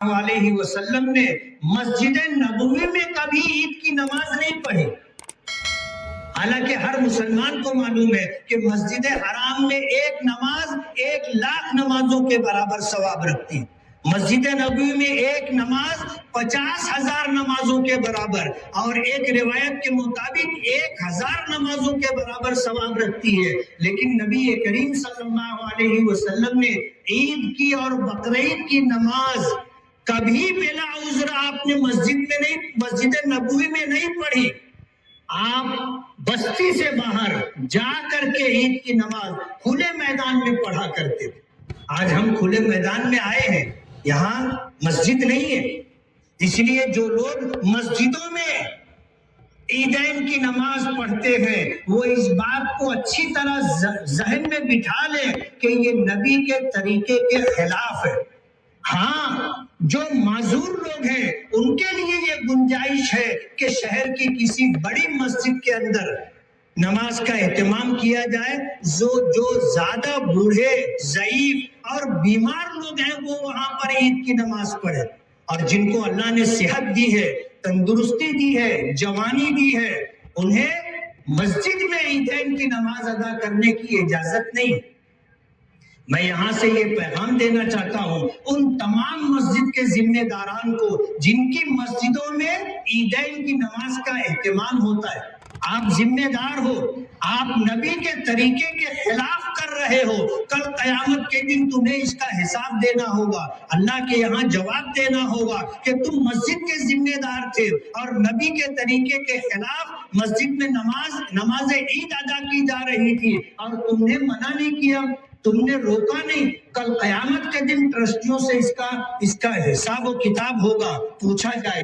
علیہ وسلم نے مسجد نبوی میں کبھی عید کی نماز نہیں پڑھی، حالانکہ ہر مسلمان کو معلوم ہے کہ مسجد حرام میں ایک نماز 1,00,000 نمازوں کے برابر ثواب رکھتی ہے، مسجد نبوی میں ایک نماز 50,000 نمازوں کے برابر، اور ایک روایت کے مطابق 1,000 نمازوں کے برابر ثواب رکھتی ہے۔ لیکن نبی کریم صلی اللہ علیہ وسلم نے عید کی اور بقرعید کی نماز کبھی بلا عذر آپ نے مسجد نبوی میں نہیں پڑھی، آپ بستی سے باہر جا کر کے عید کی نماز کھلے میدان میں پڑھا کرتے تھے۔ آج ہم کھلے میدان میں آئے ہیں، یہاں مسجد نہیں ہے، اس لیے جو لوگ مسجدوں میں عیدین کی نماز پڑھتے ہیں وہ اس بات کو اچھی طرح ذہن میں بٹھا لیں کہ یہ نبی کے طریقے کے خلاف ہے۔ ہاں، جو معذور لوگ ہیں ان کے لیے یہ گنجائش ہے کہ شہر کی کسی بڑی مسجد کے اندر نماز کا اہتمام کیا جائے، جو زیادہ بوڑھے، ضعیف اور بیمار لوگ ہیں وہ وہاں پر عید کی نماز پڑھیں، اور جن کو اللہ نے صحت دی ہے، تندرستی دی ہے، جوانی دی ہے، انہیں مسجد میں عیدین کی نماز ادا کرنے کی اجازت نہیں۔ میں یہاں سے یہ پیغام دینا چاہتا ہوں ان تمام مسجد کے ذمہ داران کو جن کی مسجدوں میں عیدین کی نماز کا اہتمام ہوتا ہے، آپ ذمہ دار ہو، آپ نبی کے طریقے کے خلاف کر رہے ہو، کل قیامت کے دن تمہیں اس کا حساب دینا ہوگا، اللہ کے یہاں جواب دینا ہوگا کہ تم مسجد کے ذمہ دار تھے اور نبی کے طریقے کے خلاف مسجد میں نماز عید ادا کی جا رہی تھی اور تم نے منع نہیں کیا، تم نے روکا نہیں۔ کل قیامت کے دن ٹرسٹیوں سے اس کا حساب و کتاب ہوگا، پوچھا جائے۔